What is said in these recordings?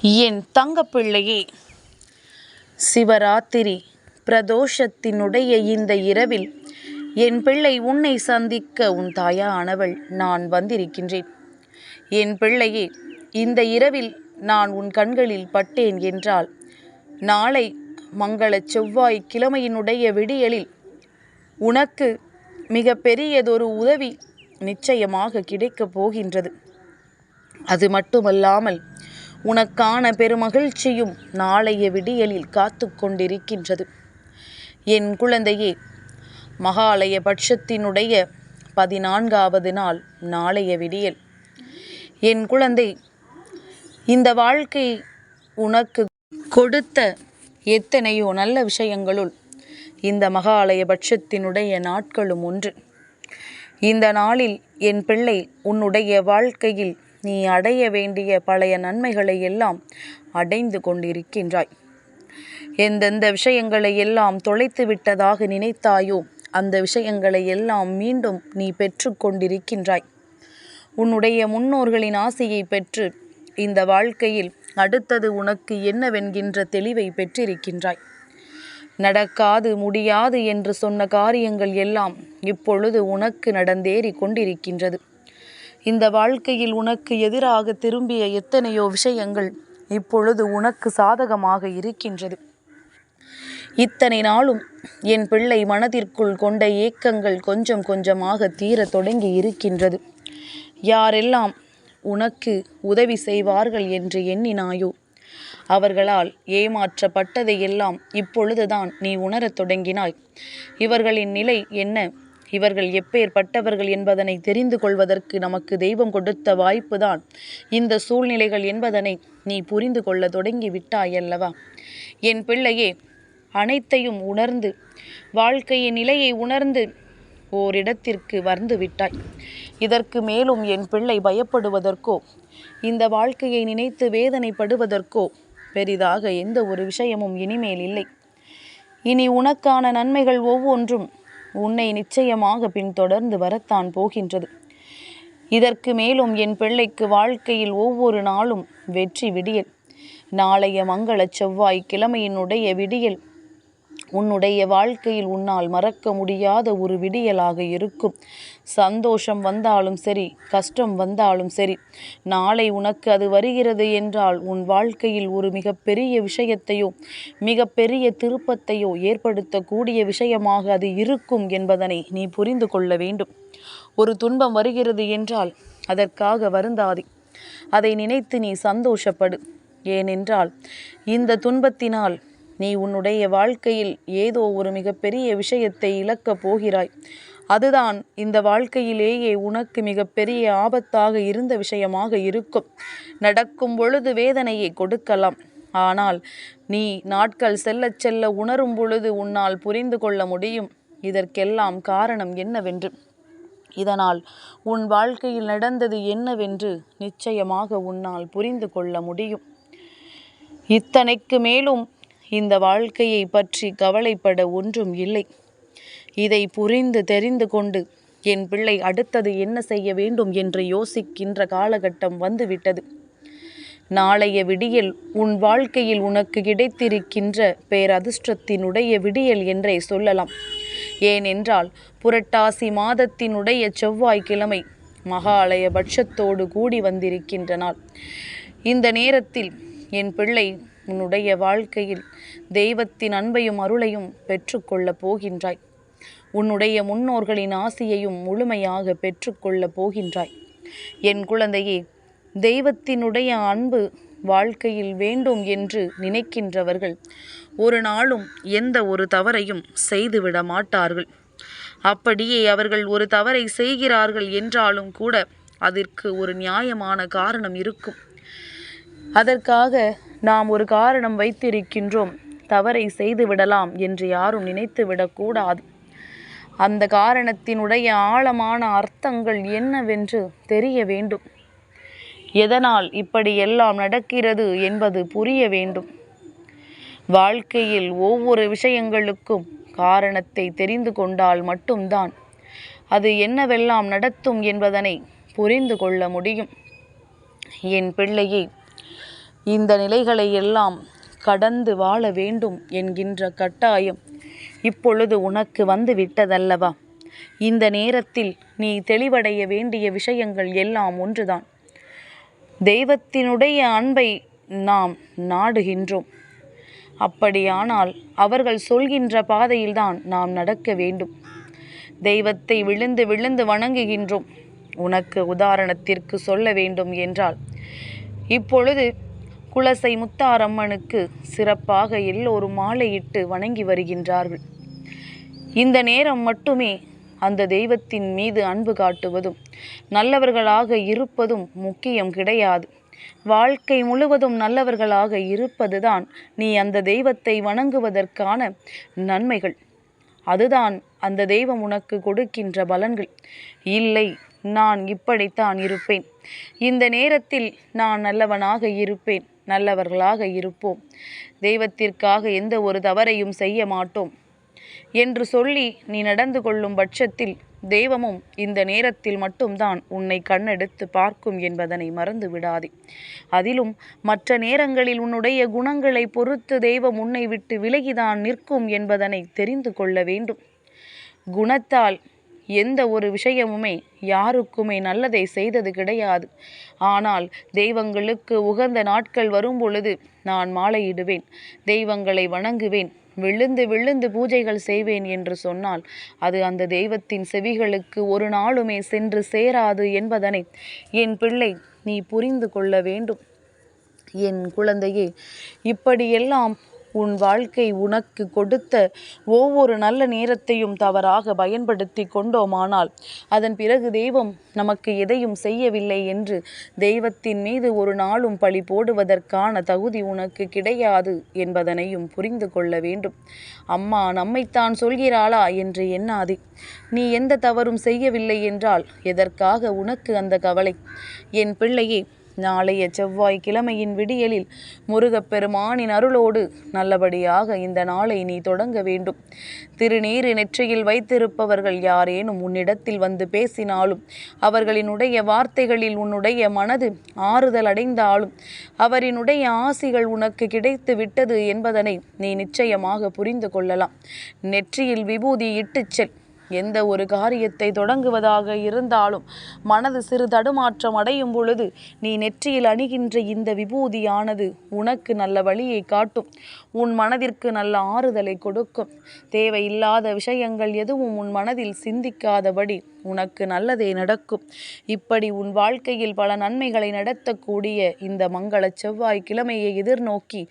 என் தங்கப்பிள்ளையே, சிவராத்திரி பிரதோஷத்தினுடைய இந்த இரவில் என் பிள்ளை உன்னை சந்திக்க உன் தாயானவள் நான் வந்திருக்கின்றேன். என் பிள்ளையே, இந்த இரவில் நான் உன் கண்களில் பட்டேன் என்றால் நாளை மங்கள செவ்வாய் கிழமையினுடைய விடியலில் உனக்கு மிக பெரியதொரு உதவி நிச்சயமாக கிடைக்கப் போகின்றது. அது மட்டுமல்லாமல் உனக்கான பெருமகிழ்ச்சியும் நாளைய விடியலில் காத்து கொண்டிருக்கின்றது. என் குழந்தையே, மகாலய பட்சத்தினுடைய 14வது நாள் நாளைய விடியல். என் குழந்தை, இந்த வாழ்க்கை உனக்கு கொடுத்த எத்தனையோ நல்ல விஷயங்களுள் இந்த மகாலய பட்சத்தினுடைய நாட்களும் ஒன்று. இந்த நாளில் என் பிள்ளை உன்னுடைய வாழ்க்கையில் நீ அடைய வேண்டிய பழைய நன்மைகளை எல்லாம் அடைந்து கொண்டிருக்கின்றாய். எந்தெந்த விஷயங்களை எல்லாம் தொலைத்து விட்டதாக நினைத்தாயோ அந்த விஷயங்களை எல்லாம் மீண்டும் நீ பெற்று கொண்டிருக்கின்றாய். உன்னுடைய முன்னோர்களின் ஆசையை பெற்று இந்த வாழ்க்கையில் அடுத்தது உனக்கு என்னவென்கின்ற தெளிவை பெற்றிருக்கின்றாய். நடக்காது முடியாது என்று சொன்ன காரியங்கள் எல்லாம் இப்பொழுது உனக்கு நடந்தேறி கொண்டிருக்கின்றது. இந்த வாழ்க்கையில் உனக்கு எதிராக திரும்பிய எத்தனையோ விஷயங்கள் இப்பொழுது உனக்கு சாதகமாக இருக்கின்றது. இத்தனை நாளும் என் பிள்ளை மனதிற்குள் கொண்ட ஏக்கங்கள் கொஞ்சம் கொஞ்சமாக தீரத் தொடங்கி இருக்கின்றது. யாரெல்லாம் உனக்கு உதவி செய்வார்கள் என்று எண்ணினாயோ அவர்களால் ஏமாற்றப்பட்டதையெல்லாம் இப்பொழுதுதான் நீ உணரத் தொடங்கினாய். இவர்களின் நிலை என்ன, இவர்கள் எப்பேற்பட்டவர்கள் என்பதனை தெரிந்து கொள்வதற்கு நமக்கு தெய்வம் கொடுத்த வாய்ப்புதான் இந்த சூழ்நிலைகள் என்பதனை நீ புரிந்து கொள்ள தொடங்கி விட்டாயல்லவா? என் பிள்ளையே, அனைத்தையும் உணர்ந்து வாழ்க்கையின் நிலையை உணர்ந்து ஓரிடத்திற்கு வந்து விட்டாய். இதற்கு மேலும் என் பிள்ளை பயப்படுவதற்கோ இந்த வாழ்க்கையை நினைத்து வேதனைப்படுவதற்கோ பெரிதாக எந்த ஒரு விஷயமும் இனிமேல் இல்லை. இனி உனக்கான நன்மைகள் ஒவ்வொன்றும் உன்னை நிச்சயமாக பின்தொடர்ந்து வரத்தான் போகின்றது. இதற்கு மேலும் என் பிள்ளைக்கு வாழ்க்கையில் ஒவ்வொரு நாளும் வெற்றி விடியல். நாளைய மங்கள செவ்வாய் கிழமையினுடைய விடியல் உன்னுடைய வாழ்க்கையில் உன்னால் மறக்க முடியாத ஒரு விடியலாக இருக்கும். சந்தோஷம் வந்தாலும் சரி, கஷ்டம் வந்தாலும் சரி, நாளை உனக்கு அது வருகிறது என்றால் உன் வாழ்க்கையில் ஒரு மிகப்பெரிய விஷயத்தையோ மிகப்பெரிய திருப்பத்தையோ ஏற்படுத்தக்கூடிய விஷயமாக அது இருக்கும் என்பதனை நீ புரிந்து கொள்ள வேண்டும். ஒரு துன்பம் வருகிறது என்றால் அதற்காக வருந்தாதே, அதை நினைத்து நீ சந்தோஷப்படு. ஏனென்றால் இந்த துன்பத்தினால் நீ உன்னுடைய வாழ்க்கையில் ஏதோ ஒரு மிகப்பெரிய விஷயத்தை இழக்கப் போகிறாய். அதுதான் இந்த வாழ்க்கையிலேயே உனக்கு மிகப்பெரிய ஆபத்தாக இருந்த விஷயமாக இருக்கும். நடக்கும் பொழுது வேதனையை கொடுக்கலாம். ஆனால் நீ நாட்கள் செல்ல செல்ல உணரும் பொழுது உன்னால் புரிந்து கொள்ள முடியும் இதற்கெல்லாம் காரணம் என்னவென்று. இதனால் உன் வாழ்க்கையில் நடந்தது என்னவென்று நிச்சயமாக உன்னால் புரிந்து கொள்ள முடியும். இத்தனைக்கு மேலும் இந்த வாழ்க்கையை பற்றி கவலைப்பட ஒன்றும் இல்லை. இதை புரிந்து தெரிந்து கொண்டு என் பிள்ளை அடுத்தது என்ன செய்ய வேண்டும் என்று யோசிக்கின்ற காலகட்டம் வந்துவிட்டது. நாளைய விடியல் உன் வாழ்க்கையில் உனக்கு கிடைத்திருக்கின்ற பேரதிர்ஷ்டத்தினுடைய விடியல் என்றே சொல்லலாம். ஏனென்றால் புரட்டாசி மாதத்தினுடைய செவ்வாய்க்கிழமை மகாலய பட்சத்தோடு கூடி வந்திருக்கின்ற நாள். இந்த நேரத்தில் என் பிள்ளை உன்னுடைய வாழ்க்கையில் தெய்வத்தின் அன்பையும் அருளையும் பெற்றுக்கொள்ளப் போகின்றாய். உன்னுடைய முன்னோர்களின் ஆசியையும் முழுமையாக பெற்றுக்கொள்ளப் போகின்றாய். என் குழந்தையே, தெய்வத்தினுடைய அன்பு வாழ்க்கையில் வேண்டும் என்று நினைக்கின்றவர்கள் ஒரு நாளும் எந்த ஒரு தவறையும் செய்துவிட மாட்டார்கள். அப்படியே அவர்கள் ஒரு தவறை செய்கிறார்கள் என்றாலும் கூட அதற்கு ஒரு நியாயமான காரணம் இருக்கும். அதற்காக நாம் ஒரு காரணம் வைத்திருக்கின்றோம், தவறை செய்து விடலாம் என்று யாரும் நினைத்து விடக்கூடாது. அந்த காரணத்தினுடைய ஆழமான அர்த்தங்கள் என்னவென்று தெரிய வேண்டும். எதனால் இப்படியெல்லாம் நடக்கிறது என்பது புரிய வேண்டும். வாழ்க்கையில் ஒவ்வொரு விஷயங்களுக்கும் காரணத்தை தெரிந்து கொண்டால் மட்டும்தான் அது என்னவெல்லாம் நடத்தும் என்பதனை புரிந்து கொள்ள முடியும். என் பிள்ளையே, இந்த நிலைகளை எல்லாம் கடந்து வாழ வேண்டும் என்கின்ற கட்டாயம் இப்பொழுது உனக்கு வந்து விட்டதல்லவா? இந்த நேரத்தில் நீ தெளிவடைய வேண்டிய விஷயங்கள் எல்லாம் ஒன்றுதான். தெய்வத்தினுடைய அன்பை நாம் நாடுகின்றோம். அப்படியானால் அவர்கள் சொல்கின்ற பாதையில்தான் நாம் நடக்க வேண்டும். தெய்வத்தை விழுந்து விழுந்து வணங்குகின்றோம். உனக்கு உதாரணத்திற்கு சொல்ல வேண்டும் என்றால், இப்பொழுது குலசை முத்தாரம்மனுக்கு சிறப்பாக எல்லோரும் மாலையிட்டு வணங்கி வருகின்றார்கள். இந்த நேரம் மட்டுமே அந்த தெய்வத்தின் மீது அன்பு காட்டுவதும் நல்லவர்களாக இருப்பதும் முக்கியம் கிடையாது. வாழ்க்கை முழுவதும் நல்லவர்களாக இருப்பதுதான் நீ அந்த தெய்வத்தை வணங்குவதற்கான நன்மைகள். அதுதான் அந்த தெய்வம் உனக்கு கொடுக்கின்ற பலன்கள். இல்லை, நான் இப்படித்தான் இருப்பேன், இந்த நேரத்தில் நான் நல்லவனாக இருப்பேன், நல்லவர்களாக இருப்போம், தெய்வத்திற்காக எந்த ஒரு தவறையும் செய்ய மாட்டோம் என்று சொல்லி நீ நடந்து கொள்ளும் பட்சத்தில் தெய்வமும் இந்த நேரத்தில் மட்டும்தான் உன்னை கண்ணெடுத்து பார்க்கும் என்பதனை மறந்து விடாதே. அதிலும் மற்ற நேரங்களில் உன்னுடைய குணங்களை பொறுத்து தெய்வம் உன்னை விட்டு விலகிதான் நிற்கும் என்பதனை தெரிந்து கொள்ள வேண்டும். குணத்தால் எந்த ஒரு விஷயமுமே யாருக்குமே நல்லதை செய்தது கிடையாது. ஆனால் தெய்வங்களுக்கு உகந்த நாட்கள் வரும் பொழுது நான் மாலையிடுவேன், தெய்வங்களை வணங்குவேன், விழுந்து விழுந்து பூஜைகள் செய்வேன் என்று சொன்னால் அது அந்த தெய்வத்தின் செவிகளுக்கு ஒரு நாளுமே சென்று சேராது என்பதனை என் பிள்ளை நீ புரிந்து கொள்ள வேண்டும். என் குழந்தையே, இப்படியெல்லாம் உன் வாழ்க்கை உனக்கு கொடுத்த ஒவ்வொரு நல்ல நேரத்தையும் தவறாக பயன்படுத்தி கொண்டோமானால் அதன் பிறகு தெய்வம் நமக்கு எதையும் செய்யவில்லை என்று தெய்வத்தின் மீது ஒரு நாளும் பழி போடுவதற்கான தகுதி உனக்கு கிடையாது என்பதனையும் புரிந்து கொள்ள வேண்டும். அம்மா நம்மைத்தான் சொல்கிறாளா என்று எண்ணாதே. நீ எந்த தவறும் செய்யவில்லை என்றால் எதற்காக உனக்கு அந்த கவலை? என் பிள்ளையே, நாளைய செவ்வாய்க்கிழமையின் விடியலில் முருகப்பெருமானின் அருளோடு நல்லபடியாக இந்த நாளை நீ தொடங்க வேண்டும். திருநீறு நெற்றியில் வைத்திருப்பவர்கள் யாரேனும் உன்னிடத்தில் வந்து பேசினாலும், அவர்களினுடைய வார்த்தைகளில் உன்னுடைய மனது ஆறுதல் அடைந்தாலும், அவரினுடைய ஆசிகள் உனக்கு கிடைத்து விட்டது என்பதனை நீ நிச்சயமாக புரிந்து கொள்ளலாம். நெற்றியில் விபூதி இட்டுச் செல். எந்த ஒரு காரியத்தை தொடங்குவதாக இருந்தாலும் மனது சிறு தடுமாற்றம் அடையும் பொழுது நீ நெற்றியில் அணிகின்ற இந்த விபூதியானது உனக்கு நல்ல வழியை காட்டும், உன் மனதிற்கு நல்ல ஆறுதலை கொடுக்கும். தேவையில்லாத விஷயங்கள் எதுவும் உன் மனதில் சிந்திக்காதபடி உனக்கு நல்லதே நடக்கும். இப்படி உன் வாழ்க்கையில் பல நன்மைகளை நடத்தக்கூடிய இந்த மங்கள செவ்வாய்க்கிழமையை எதிர்நோக்கி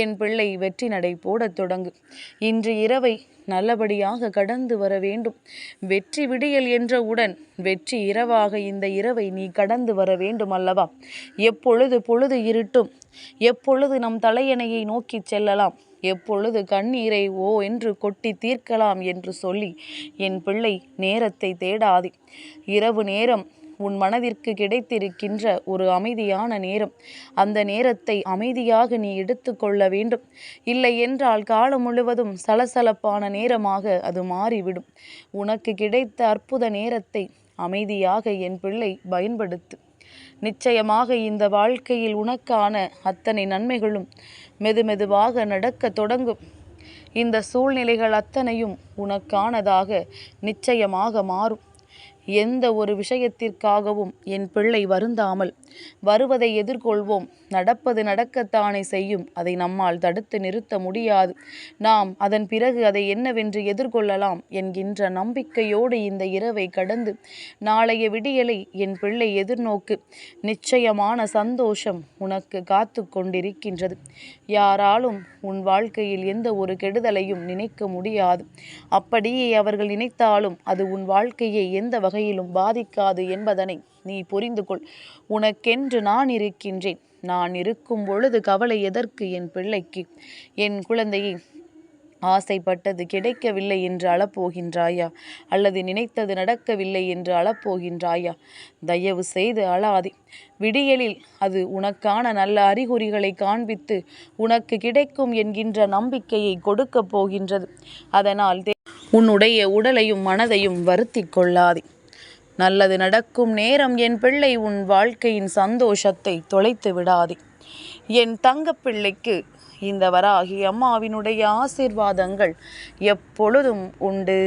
என் பிள்ளை வெற்றி நடை போடத் தொடங்கு. இன்று இரவை நல்லபடியாக கடந்து வர வேண்டும். வெற்றி விடியல் என்றவுடன் வெற்றி இரவாக இந்த இரவை நீ கடந்து வர வேண்டும் அல்லவா? எப்பொழுது பொழுது இருட்டும், எப்பொழுது நம் தலையணையை நோக்கி செல்லலாம், எப்பொழுது கண்ணீரை ஓ என்று கொட்டி தீர்க்கலாம் என்று சொல்லி என் பிள்ளை நேரத்தை தேடாதே. இரவு நேரம் உன் மனதிற்கு கிடைத்திருக்கின்ற ஒரு அமைதியான நேரம். அந்த நேரத்தை அமைதியாக நீ எடுத்துக்கொள்ள வேண்டும். இல்லை என்றால் காலம் முழுவதும் சலசலப்பான நேரமாக அது மாறிவிடும். உனக்கு கிடைத்த அற்புத நேரத்தை அமைதியாக என் பிள்ளை பயன்படுத்து. நிச்சயமாக இந்த வாழ்க்கையில் உனக்கான அத்தனை நன்மைகளும் மெதுமெதுவாக நடக்க தொடங்கும். இந்த சூழ்நிலைகள் அத்தனையும் உனக்கானதாக நிச்சயமாக மாறும். எந்த ஒரு விஷயத்திற்காகவும் என் பிள்ளை வருந்தாமல் வருவதை எதிர்கொள்வோம். நடப்பது நடக்கத்தானே செய்யும், அதை நம்மால் தடுத்து நிறுத்த முடியாது. நாம் அதன் பிறகு அதை என்னவென்று எதிர்கொள்ளலாம் என்கின்ற நம்பிக்கையோடு இந்த இரவை கடந்து நாளைய விடியலை என் பிள்ளை எதிர்நோக்கு. நிச்சயமான சந்தோஷம் உனக்கு காத்து கொண்டிருக்கின்றது. யாராலும் உன் வாழ்க்கையில் எந்த ஒரு கெடுதலையும் நினைக்க முடியாது. அப்படியே அவர்கள் நினைத்தாலும் அது உன் வாழ்க்கையை எந்த வகையிலும் பாதிக்காது என்பதனை நீ புரிந்து கொள். உனக்கென்று நான் இருக்கின்றேன். நான் இருக்கும் பொழுது கவலை எதற்கு என் பிள்ளைக்கு? என் குழந்தையை, ஆசைப்பட்டது கிடைக்கவில்லை என்று அழப்போகின்றாயா? அல்லது நினைத்தது நடக்கவில்லை என்று அழப்போகின்றாயா? தயவு செய்து அழாதே. விடியலில் அது உனக்கான நல்ல அறிகுறிகளை காண்பித்து உனக்கு கிடைக்கும் என்கின்ற நம்பிக்கையை கொடுக்க போகின்றது. அதனால் உன்னுடைய உடலையும் மனதையும் வருத்தி கொள்ளாதே. நல்லது நடக்கும் நேரம் என் பிள்ளை. உன் வாழ்க்கையின் சந்தோஷத்தை தொலைத்து விடாதே. என் தங்கப்பிள்ளைக்கு இந்த வராகி அம்மாவினுடைய ஆசீர்வாதங்கள் எப்பொழுதும் உண்டு.